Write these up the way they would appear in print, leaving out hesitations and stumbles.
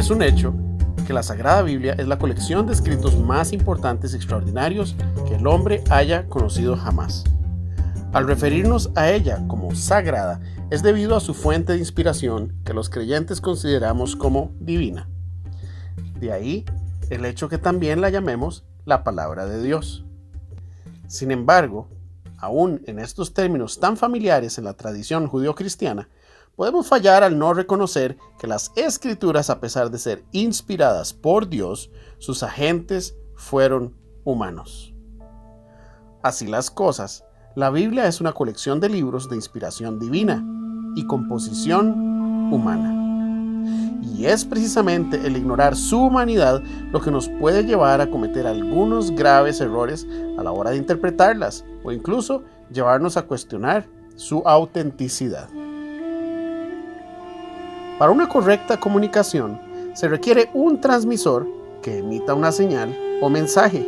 Es un hecho que la Sagrada Biblia es la colección de escritos más importantes y extraordinarios que el hombre haya conocido jamás. Al referirnos a ella como sagrada, es debido a su fuente de inspiración que los creyentes consideramos como divina. De ahí el hecho que también la llamemos la palabra de Dios. Sin embargo, aún en estos términos tan familiares en la tradición judeocristiana, podemos fallar al no reconocer que las Escrituras, a pesar de ser inspiradas por Dios, sus agentes fueron humanos. Así las cosas, la Biblia es una colección de libros de inspiración divina y composición humana. Y es precisamente el ignorar su humanidad lo que nos puede llevar a cometer algunos graves errores a la hora de interpretarlas, o incluso llevarnos a cuestionar su autenticidad. Para una correcta comunicación, se requiere un transmisor que emita una señal o mensaje,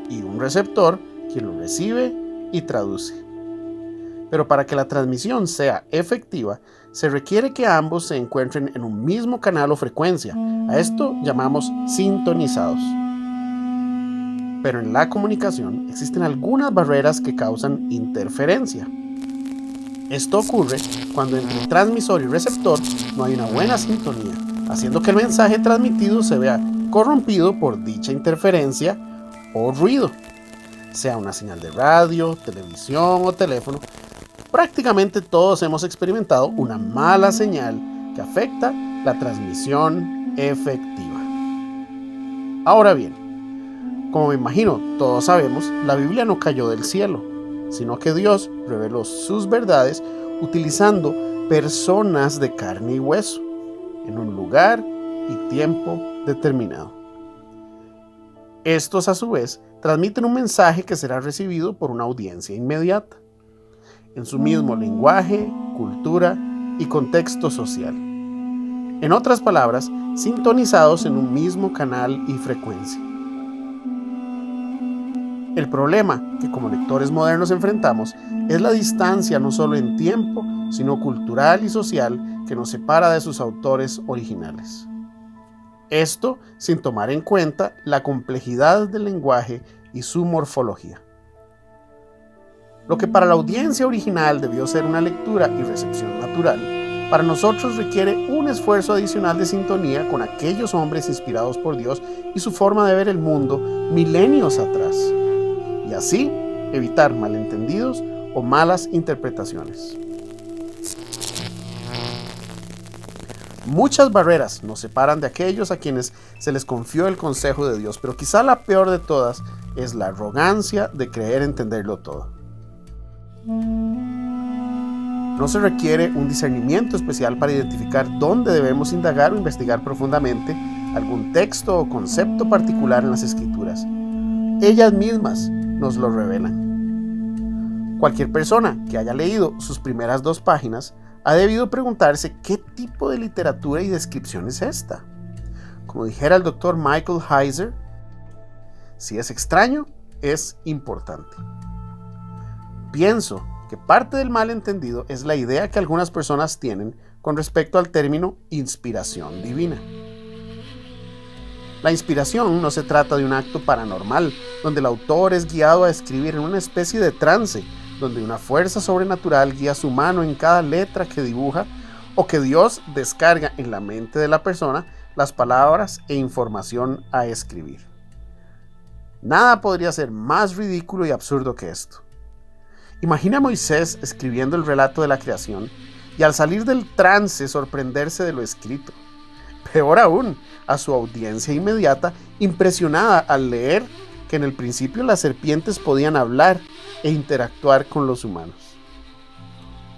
y un receptor quien lo recibe y traduce. Pero para que la transmisión sea efectiva, se requiere que ambos se encuentren en un mismo canal o frecuencia. A esto llamamos sintonizados. Pero en la comunicación existen algunas barreras que causan interferencia. Esto ocurre cuando entre transmisor y receptor no hay una buena sintonía, haciendo que el mensaje transmitido se vea corrompido por dicha interferencia o ruido, sea una señal de radio, televisión o teléfono. Prácticamente todos hemos experimentado una mala señal que afecta la transmisión efectiva. Ahora bien, como me imagino todos sabemos, la Biblia no cayó del cielo, sino que Dios reveló sus verdades utilizando personas de carne y hueso, en un lugar y tiempo determinado. Estos, a su vez, transmiten un mensaje que será recibido por una audiencia inmediata, en su mismo lenguaje, cultura y contexto social. En otras palabras, sintonizados en un mismo canal y frecuencia. El problema que como lectores modernos enfrentamos es la distancia no solo en tiempo, sino cultural y social que nos separa de sus autores originales. Esto sin tomar en cuenta la complejidad del lenguaje y su morfología. Lo que para la audiencia original debió ser una lectura y recepción natural, para nosotros requiere un esfuerzo adicional de sintonía con aquellos hombres inspirados por Dios y su forma de ver el mundo milenios atrás, y así evitar malentendidos o malas interpretaciones. Muchas barreras nos separan de aquellos a quienes se les confió el consejo de Dios, pero quizá la peor de todas es la arrogancia de creer entenderlo todo. No se requiere un discernimiento especial para identificar dónde debemos indagar o investigar profundamente algún texto o concepto particular en las Escrituras. Ellas mismas nos lo revelan. Cualquier persona que haya leído sus primeras 2 páginas ha debido preguntarse qué tipo de literatura y descripción es esta. Como dijera el Dr. Michael Heiser, si es extraño, es importante. Pienso que parte del malentendido es la idea que algunas personas tienen con respecto al término inspiración divina. La inspiración no se trata de un acto paranormal, donde el autor es guiado a escribir en una especie de trance, donde una fuerza sobrenatural guía su mano en cada letra que dibuja, o que Dios descarga en la mente de la persona las palabras e información a escribir. Nada podría ser más ridículo y absurdo que esto. Imagina a Moisés escribiendo el relato de la creación y al salir del trance sorprenderse de lo escrito. Peor aún, a su audiencia inmediata, impresionada al leer que en el principio las serpientes podían hablar e interactuar con los humanos.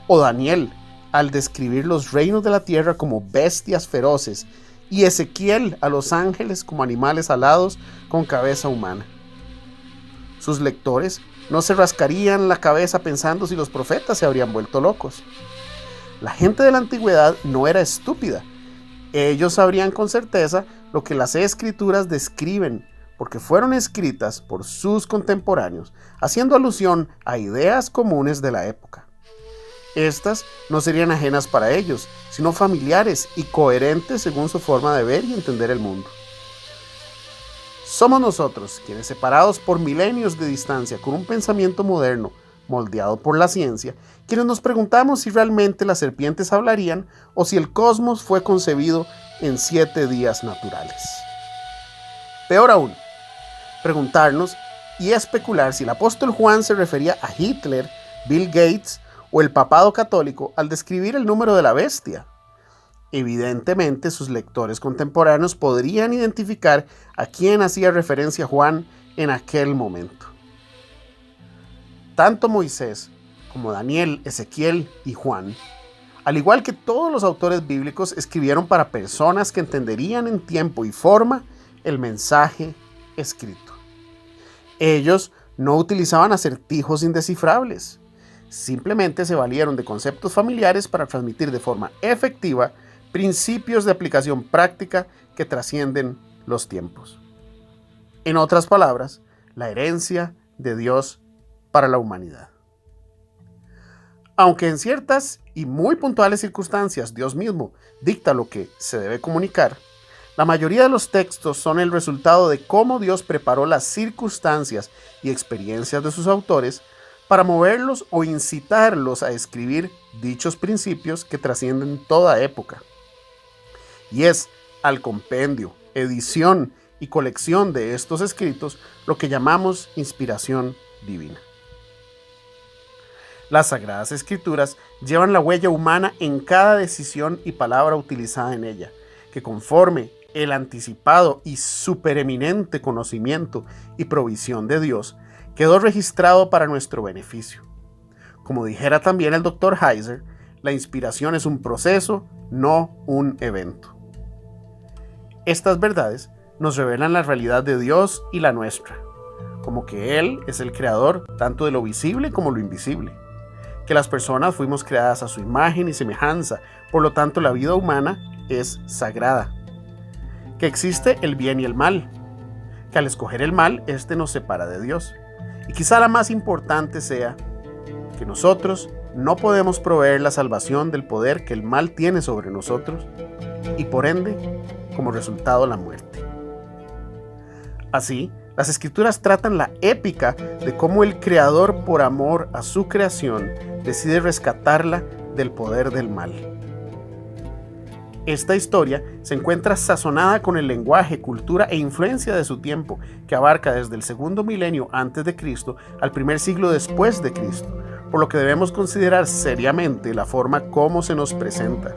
O Daniel, al describir los reinos de la tierra como bestias feroces, y Ezequiel a los ángeles como animales alados con cabeza humana. Sus lectores no se rascarían la cabeza pensando si los profetas se habrían vuelto locos. La gente de la antigüedad no era estúpida. Ellos sabrían con certeza lo que las Escrituras describen, porque fueron escritas por sus contemporáneos, haciendo alusión a ideas comunes de la época. Estas no serían ajenas para ellos, sino familiares y coherentes según su forma de ver y entender el mundo. Somos nosotros quienes, separados por milenios de distancia con un pensamiento moderno moldeado por la ciencia, quienes nos preguntamos si realmente las serpientes hablarían o si el cosmos fue concebido en 7 días naturales. Peor aún, preguntarnos y especular si el apóstol Juan se refería a Hitler, Bill Gates o el papado católico al describir el número de la bestia. Evidentemente, sus lectores contemporáneos podrían identificar a quién hacía referencia Juan en aquel momento. Tanto Moisés como Daniel, Ezequiel y Juan, al igual que todos los autores bíblicos, escribieron para personas que entenderían en tiempo y forma el mensaje escrito. Ellos no utilizaban acertijos indescifrables, simplemente se valieron de conceptos familiares para transmitir de forma efectiva principios de aplicación práctica que trascienden los tiempos. En otras palabras, la herencia de Dios para la humanidad. Aunque en ciertas y muy puntuales circunstancias Dios mismo dicta lo que se debe comunicar, la mayoría de los textos son el resultado de cómo Dios preparó las circunstancias y experiencias de sus autores para moverlos o incitarlos a escribir dichos principios que trascienden toda época. Y es al compendio, edición y colección de estos escritos lo que llamamos inspiración divina. Las Sagradas Escrituras llevan la huella humana en cada decisión y palabra utilizada en ella, que conforme el anticipado y supereminente conocimiento y provisión de Dios, quedó registrado para nuestro beneficio. Como dijera también el Dr. Heiser, la inspiración es un proceso, no un evento. Estas verdades nos revelan la realidad de Dios y la nuestra, como que Él es el creador tanto de lo visible como lo invisible, que las personas fuimos creadas a su imagen y semejanza, por lo tanto la vida humana es sagrada, que existe el bien y el mal, que al escoger el mal, este nos separa de Dios, y quizá la más importante sea que nosotros no podemos proveer la salvación del poder que el mal tiene sobre nosotros, y por ende, como resultado, la muerte. Así, las Escrituras tratan la épica de cómo el Creador, por amor a su creación, decide rescatarla del poder del mal. Esta historia se encuentra sazonada con el lenguaje, cultura e influencia de su tiempo, que abarca desde el segundo milenio antes de Cristo al primer siglo después de Cristo, por lo que debemos considerar seriamente la forma como se nos presenta.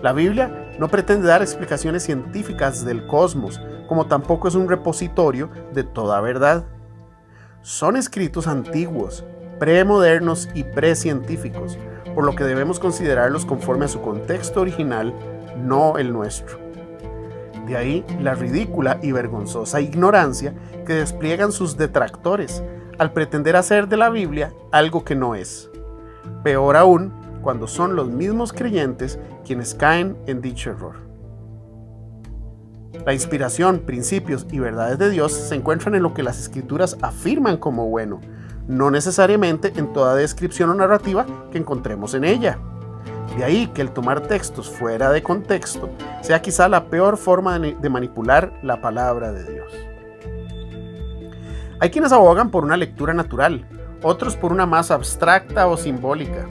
La Biblia no pretende dar explicaciones científicas del cosmos, como tampoco es un repositorio de toda verdad. Son escritos antiguos, premodernos y precientíficos, por lo que debemos considerarlos conforme a su contexto original, no el nuestro. De ahí la ridícula y vergonzosa ignorancia que despliegan sus detractores al pretender hacer de la Biblia algo que no es. Peor aún, cuando son los mismos creyentes quienes caen en dicho error. La inspiración, principios y verdades de Dios se encuentran en lo que las Escrituras afirman como bueno, no necesariamente en toda descripción o narrativa que encontremos en ella. De ahí que el tomar textos fuera de contexto sea quizá la peor forma de manipular la palabra de Dios. Hay quienes abogan por una lectura natural, otros por una más abstracta o simbólica,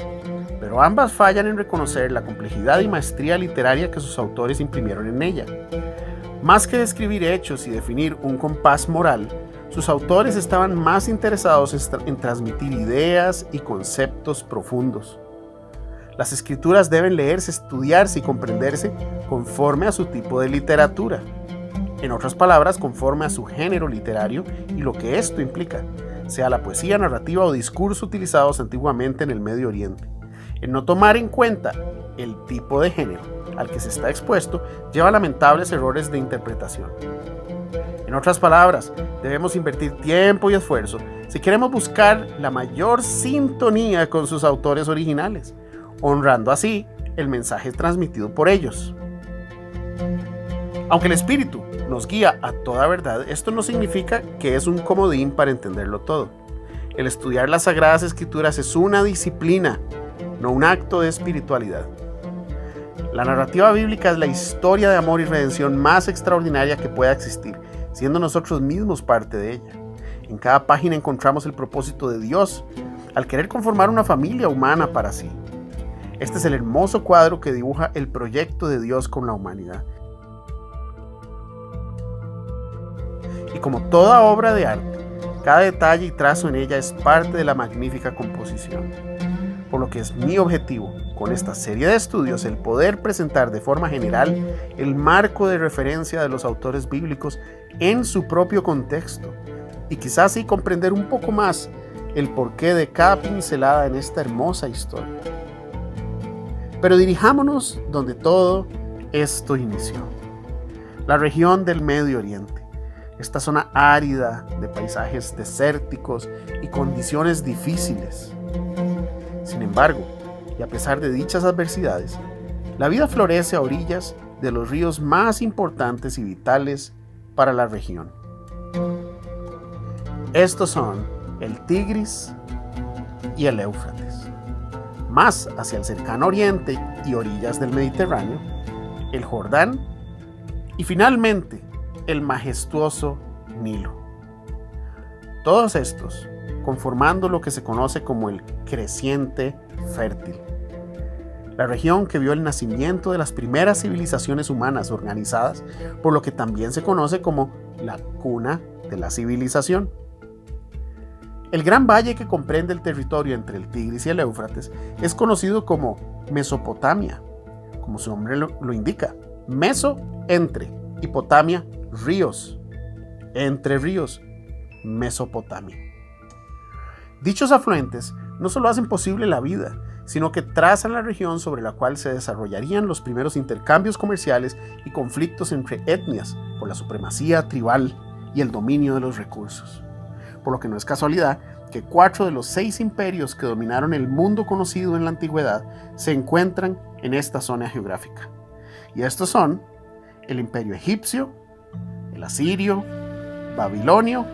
pero ambas fallan en reconocer la complejidad y maestría literaria que sus autores imprimieron en ella. Más que describir hechos y definir un compás moral, sus autores estaban más interesados en transmitir ideas y conceptos profundos. Las Escrituras deben leerse, estudiarse y comprenderse conforme a su tipo de literatura. En otras palabras, conforme a su género literario y lo que esto implica, sea la poesía, narrativa o discurso utilizados antiguamente en el Medio Oriente. El no tomar en cuenta el tipo de género al que se está expuesto lleva a lamentables errores de interpretación. En otras palabras, debemos invertir tiempo y esfuerzo si queremos buscar la mayor sintonía con sus autores originales, honrando así el mensaje transmitido por ellos. Aunque el Espíritu nos guía a toda verdad, esto no significa que es un comodín para entenderlo todo. El estudiar las Sagradas Escrituras es una disciplina no un acto de espiritualidad. La narrativa bíblica es la historia de amor y redención más extraordinaria que pueda existir, siendo nosotros mismos parte de ella. En cada página encontramos el propósito de Dios al querer conformar una familia humana para sí. Este es el hermoso cuadro que dibuja el proyecto de Dios con la humanidad. Y como toda obra de arte, cada detalle y trazo en ella es parte de la magnífica composición. Por lo que es mi objetivo con esta serie de estudios el poder presentar de forma general el marco de referencia de los autores bíblicos en su propio contexto y quizás así comprender un poco más el porqué de cada pincelada en esta hermosa historia. Pero dirijámonos donde todo esto inició, la región del Medio Oriente, esta zona árida de paisajes desérticos y condiciones difíciles. Sin embargo, y a pesar de dichas adversidades, la vida florece a orillas de los ríos más importantes y vitales para la región. Estos son el Tigris y el Éufrates. Más hacia el cercano oriente y orillas del Mediterráneo, el Jordán y finalmente el majestuoso Nilo. Todos estos conformando lo que se conoce como el creciente fértil, la región que vio el nacimiento de las primeras civilizaciones humanas organizadas, por lo que también se conoce como la cuna de la civilización. El gran valle que comprende el territorio entre el Tigris y el Éufrates es conocido como Mesopotamia, como su nombre lo indica. Meso, entre, y Potamia, ríos. Entre ríos, Mesopotamia. Dichos afluentes no solo hacen posible la vida, sino que trazan la región sobre la cual se desarrollarían los primeros intercambios comerciales y conflictos entre etnias por la supremacía tribal y el dominio de los recursos. Por lo que no es casualidad que 4 de los 6 imperios que dominaron el mundo conocido en la antigüedad se encuentran en esta zona geográfica. Y estos son el imperio egipcio, el asirio, babilonio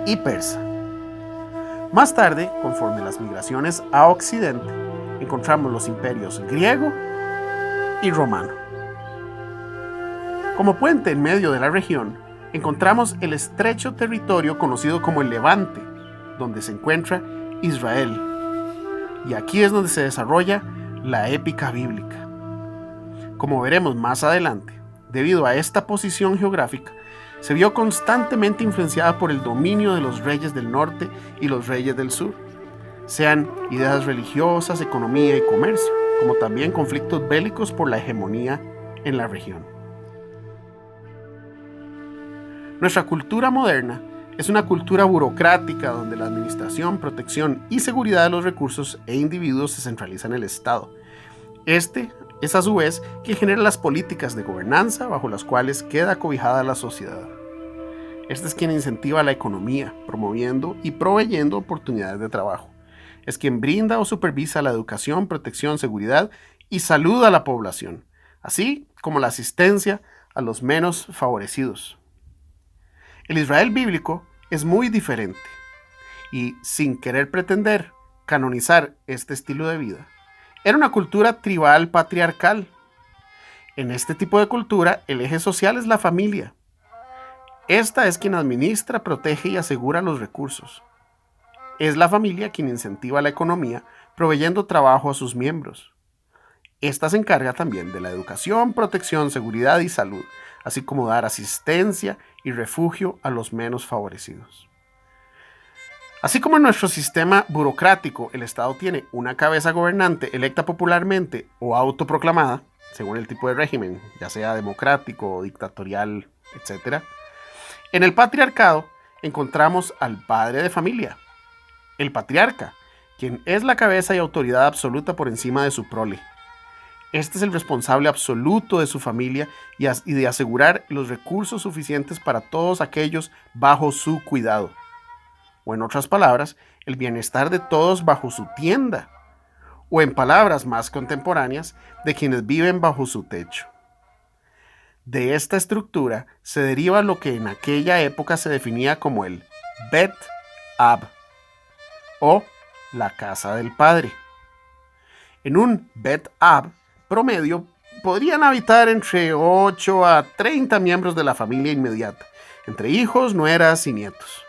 y persa. Más tarde, conforme las migraciones a Occidente, encontramos los imperios griego y romano. Como puente en medio de la región, encontramos el estrecho territorio conocido como el Levante, donde se encuentra Israel. Y aquí es donde se desarrolla la épica bíblica. Como veremos más adelante, debido a esta posición geográfica, se vio constantemente influenciada por el dominio de los reyes del norte y los reyes del sur, sean ideas religiosas, economía y comercio, como también conflictos bélicos por la hegemonía en la región. Nuestra cultura moderna es una cultura burocrática donde la administración, protección y seguridad de los recursos e individuos se centraliza en el Estado. Este es a su vez quien genera las políticas de gobernanza bajo las cuales queda cobijada la sociedad. Este es quien incentiva la economía, promoviendo y proveyendo oportunidades de trabajo. Es quien brinda o supervisa la educación, protección, seguridad y salud a la población, así como la asistencia a los menos favorecidos. El Israel bíblico es muy diferente y, sin querer pretender canonizar este estilo de vida, era una cultura tribal patriarcal. En este tipo de cultura, el eje social es la familia. Esta es quien administra, protege y asegura los recursos. Es la familia quien incentiva la economía, proveyendo trabajo a sus miembros. Esta se encarga también de la educación, protección, seguridad y salud, así como dar asistencia y refugio a los menos favorecidos. Así como en nuestro sistema burocrático, el Estado tiene una cabeza gobernante electa popularmente o autoproclamada, según el tipo de régimen, ya sea democrático o dictatorial, etc. En el patriarcado encontramos al padre de familia, el patriarca, quien es la cabeza y autoridad absoluta por encima de su prole. Este es el responsable absoluto de su familia y de asegurar los recursos suficientes para todos aquellos bajo su cuidado. O en otras palabras, el bienestar de todos bajo su tienda, o en palabras más contemporáneas, de quienes viven bajo su techo. De esta estructura se deriva lo que en aquella época se definía como el Bet Ab, o la casa del padre. En un Bet Ab promedio podrían habitar entre 8 a 30 miembros de la familia inmediata, entre hijos, nueras y nietos.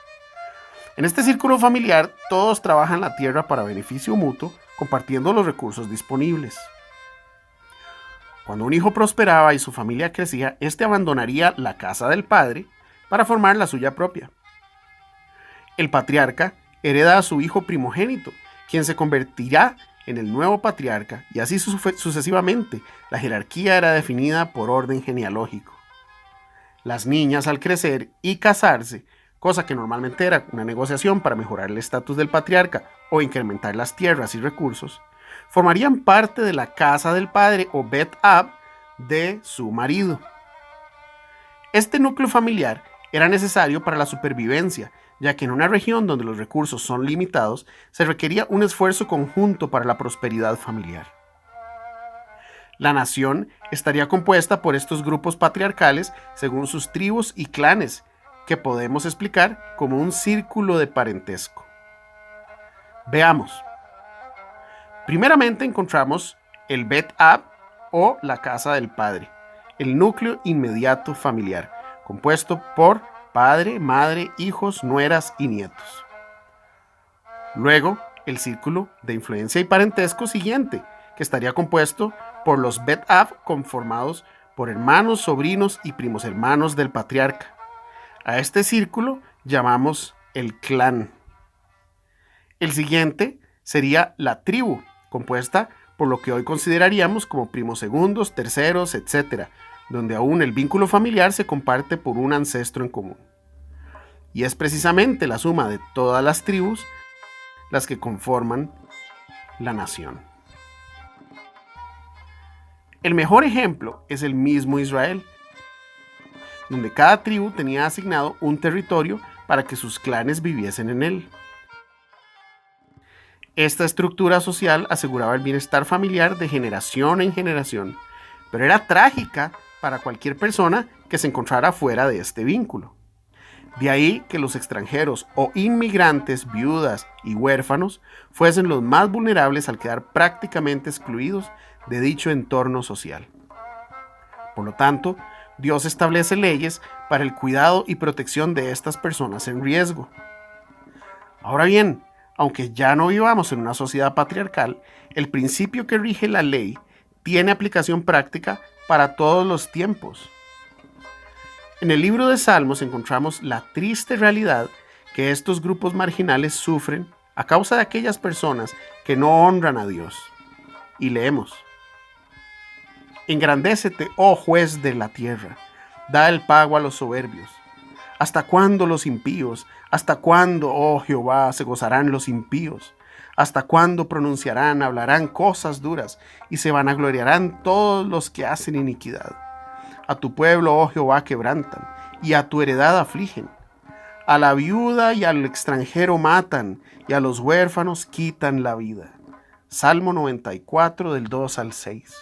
En este círculo familiar, todos trabajan la tierra para beneficio mutuo, compartiendo los recursos disponibles. Cuando un hijo prosperaba y su familia crecía, éste abandonaría la casa del padre para formar la suya propia. El patriarca hereda a su hijo primogénito, quien se convertirá en el nuevo patriarca, y así sucesivamente. La jerarquía era definida por orden genealógico. Las niñas, al crecer y casarse, cosa que normalmente era una negociación para mejorar el estatus del patriarca o incrementar las tierras y recursos, formarían parte de la casa del padre o Bet Ab de su marido. Este núcleo familiar era necesario para la supervivencia, ya que en una región donde los recursos son limitados, se requería un esfuerzo conjunto para la prosperidad familiar. La nación estaría compuesta por estos grupos patriarcales según sus tribus y clanes, que podemos explicar como un círculo de parentesco. Veamos. Primeramente encontramos el Bet Ab o la casa del padre, el núcleo inmediato familiar, compuesto por padre, madre, hijos, nueras y nietos. Luego, el círculo de influencia y parentesco siguiente, que estaría compuesto por los Bet Ab conformados por hermanos, sobrinos y primos hermanos del patriarca. A este círculo llamamos el clan. El siguiente sería la tribu, compuesta por lo que hoy consideraríamos como primos segundos, terceros, etc., donde aún el vínculo familiar se comparte por un ancestro en común. Y es precisamente la suma de todas las tribus las que conforman la nación. El mejor ejemplo es el mismo Israel, donde cada tribu tenía asignado un territorio para que sus clanes viviesen en él. Esta estructura social aseguraba el bienestar familiar de generación en generación, pero era trágica para cualquier persona que se encontrara fuera de este vínculo. De ahí que los extranjeros o inmigrantes, viudas y huérfanos fuesen los más vulnerables al quedar prácticamente excluidos de dicho entorno social. Por lo tanto, Dios establece leyes para el cuidado y protección de estas personas en riesgo. Ahora bien, aunque ya no vivamos en una sociedad patriarcal, el principio que rige la ley tiene aplicación práctica para todos los tiempos. En el libro de Salmos encontramos la triste realidad que estos grupos marginales sufren a causa de aquellas personas que no honran a Dios. Y leemos: Engrandécete, oh juez de la tierra, da el pago a los soberbios. ¿Hasta cuándo los impíos? ¿Hasta cuándo, oh Jehová, se gozarán los impíos? ¿Hasta cuándo pronunciarán, hablarán cosas duras y se vanagloriarán todos los que hacen iniquidad? A tu pueblo, oh Jehová, quebrantan y a tu heredad afligen. A la viuda y al extranjero matan y a los huérfanos quitan la vida. Salmo 94 del 2 al 6.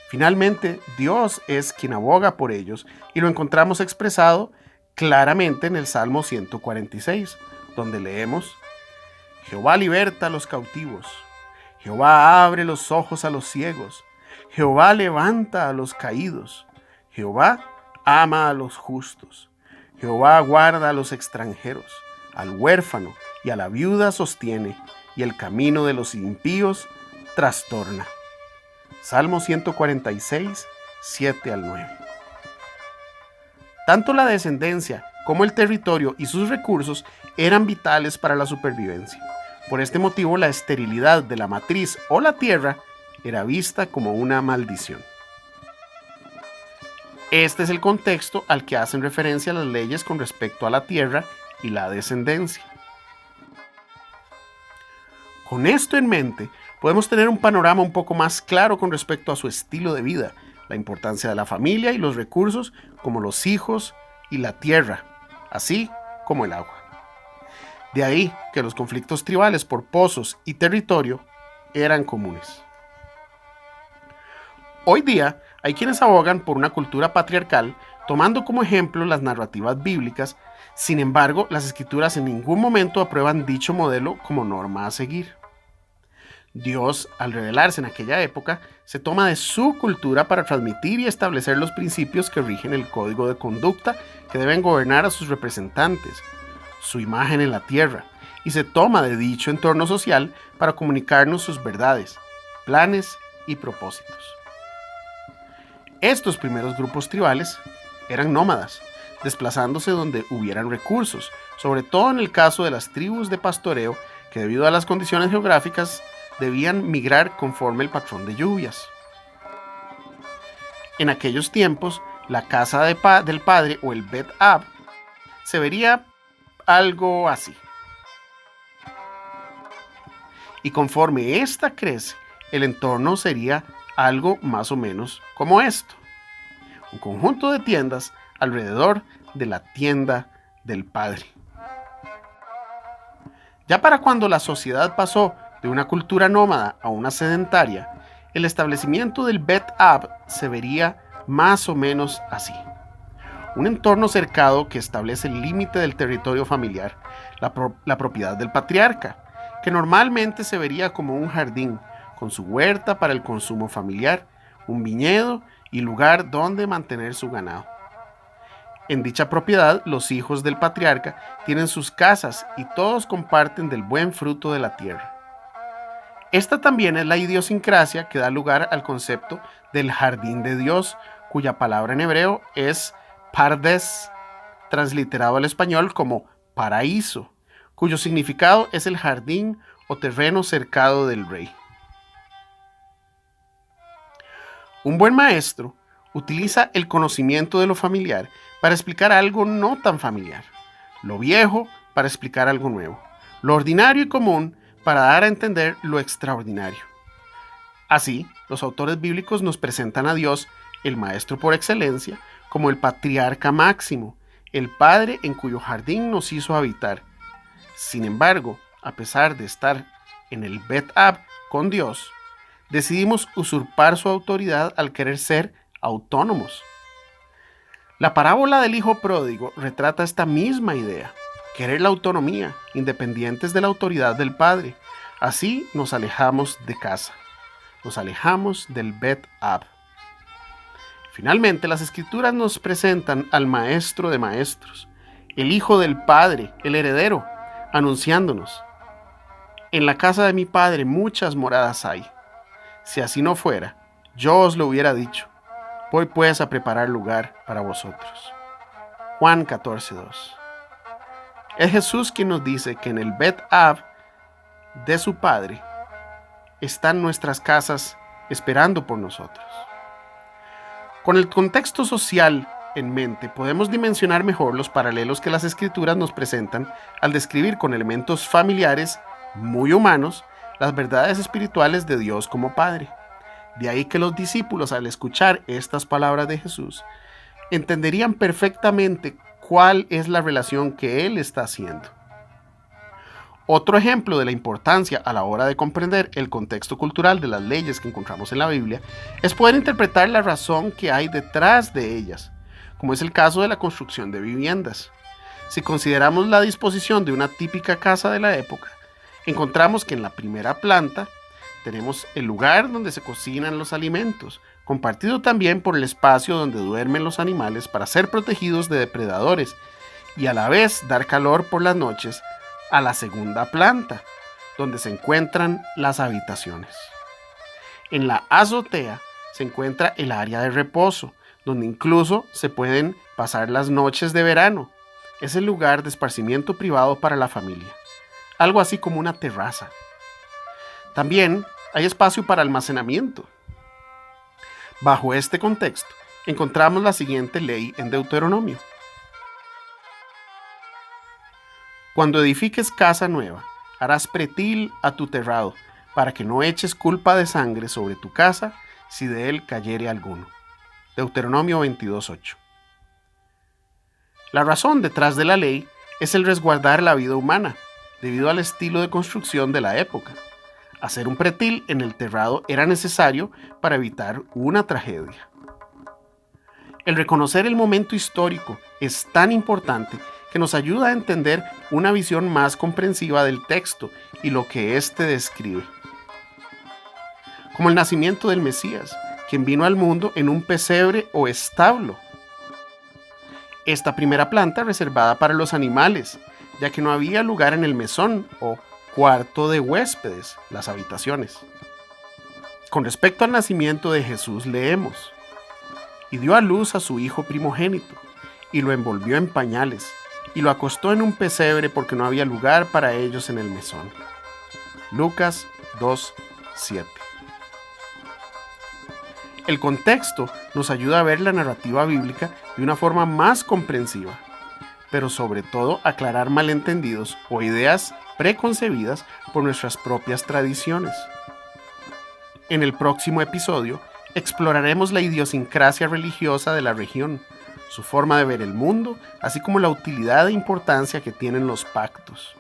Finalmente, Dios es quien aboga por ellos y lo encontramos expresado claramente en el Salmo 146, donde leemos: Jehová liberta a los cautivos, Jehová abre los ojos a los ciegos, Jehová levanta a los caídos, Jehová ama a los justos, Jehová guarda a los extranjeros, al huérfano y a la viuda sostiene, y el camino de los impíos trastorna. Salmo 146, 7 al 9. Tanto la descendencia como el territorio y sus recursos eran vitales para la supervivencia. Por este motivo, la esterilidad de la matriz o la tierra era vista como una maldición. Este es el contexto al que hacen referencia las leyes con respecto a la tierra y la descendencia. Con esto en mente, podemos tener un panorama un poco más claro con respecto a su estilo de vida, la importancia de la familia y los recursos como los hijos y la tierra, así como el agua. De ahí que los conflictos tribales por pozos y territorio eran comunes. Hoy día hay quienes abogan por una cultura patriarcal tomando como ejemplo las narrativas bíblicas. Sin embargo, las escrituras en ningún momento aprueban dicho modelo como norma a seguir. Dios, al revelarse en aquella época, se toma de su cultura para transmitir y establecer los principios que rigen el código de conducta que deben gobernar a sus representantes, su imagen en la tierra, y se toma de dicho entorno social para comunicarnos sus verdades, planes y propósitos. Estos primeros grupos tribales eran nómadas, desplazándose donde hubieran recursos, sobre todo en el caso de las tribus de pastoreo que debido a las condiciones geográficas debían migrar conforme el patrón de lluvias. En aquellos tiempos, la casa del padre o el Bet Ab se vería algo así. Y conforme ésta crece, el entorno sería algo más o menos como esto. Un conjunto de tiendas alrededor de la tienda del padre. Ya para cuando la sociedad pasó de una cultura nómada a una sedentaria, el establecimiento del Bet Ab se vería más o menos así. Un entorno cercado que establece el límite del territorio familiar, la propiedad del patriarca, que normalmente se vería como un jardín, con su huerta para el consumo familiar, un viñedo y lugar donde mantener su ganado. En dicha propiedad, los hijos del patriarca tienen sus casas y todos comparten del buen fruto de la tierra. Esta también es la idiosincrasia que da lugar al concepto del jardín de Dios, cuya palabra en hebreo es pardes, transliterado al español como paraíso, cuyo significado es el jardín o terreno cercado del rey. Un buen maestro utiliza el conocimiento de lo familiar para explicar algo no tan familiar, lo viejo para explicar algo nuevo, lo ordinario y común para dar a entender lo extraordinario. Así, los autores bíblicos nos presentan a Dios, el maestro por excelencia, como el patriarca máximo, el Padre en cuyo jardín nos hizo habitar. Sin embargo, a pesar de estar en el Bet Ab con Dios, decidimos usurpar su autoridad al querer ser autónomos. La parábola del hijo pródigo retrata esta misma idea, querer la autonomía, independientes de la autoridad del Padre. Así nos alejamos de casa, nos alejamos del Bet Ab. Finalmente, las Escrituras nos presentan al Maestro de Maestros, el Hijo del Padre, el heredero, anunciándonos: en la casa de mi Padre muchas moradas hay. Si así no fuera, yo os lo hubiera dicho. Voy pues a preparar lugar para vosotros. Juan 14:2. Es Jesús quien nos dice que en el Bet Ab de su Padre están nuestras casas esperando por nosotros. Con el contexto social en mente, podemos dimensionar mejor los paralelos que las Escrituras nos presentan al describir con elementos familiares muy humanos las verdades espirituales de Dios como Padre. De ahí que los discípulos, al escuchar estas palabras de Jesús, entenderían perfectamente cuál es la relación que Él está haciendo. Otro ejemplo de la importancia a la hora de comprender el contexto cultural de las leyes que encontramos en la Biblia es poder interpretar la razón que hay detrás de ellas, como es el caso de la construcción de viviendas. Si consideramos la disposición de una típica casa de la época, encontramos que en la primera planta tenemos el lugar donde se cocinan los alimentos, compartido también por el espacio donde duermen los animales para ser protegidos de depredadores y a la vez dar calor por las noches a la segunda planta, donde se encuentran las habitaciones. En la azotea se encuentra el área de reposo, donde incluso se pueden pasar las noches de verano. Es el lugar de esparcimiento privado para la familia, algo así como una terraza. También hay espacio para almacenamiento. Bajo este contexto, encontramos la siguiente ley en Deuteronomio. Cuando edifiques casa nueva, harás pretil a tu terrado, para que no eches culpa de sangre sobre tu casa, si de él cayere alguno. Deuteronomio 22:8. La razón detrás de la ley es el resguardar la vida humana, debido al estilo de construcción de la época. Hacer un pretil en el terrado era necesario para evitar una tragedia. El reconocer el momento histórico es tan importante que nos ayuda a entender una visión más comprensiva del texto y lo que éste describe. como el nacimiento del Mesías, quien vino al mundo en un pesebre o establo. Esta primera planta reservada para los animales, ya que no había lugar en el mesón o cuarto de huéspedes, las habitaciones. Con respecto al nacimiento de Jesús leemos: y dio a luz a su hijo primogénito, y lo envolvió en pañales, y lo acostó en un pesebre porque no había lugar para ellos en el mesón. Lucas 2:7. El contexto nos ayuda a ver la narrativa bíblica de una forma más comprensiva, pero sobre todo aclarar malentendidos o ideas preconcebidas por nuestras propias tradiciones. En el próximo episodio exploraremos la idiosincrasia religiosa de la región, su forma de ver el mundo, así como la utilidad e importancia que tienen los pactos.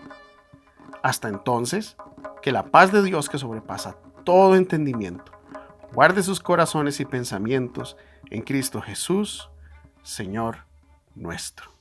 Hasta entonces, que la paz de Dios, que sobrepasa todo entendimiento, guarde sus corazones y pensamientos en Cristo Jesús, Señor nuestro.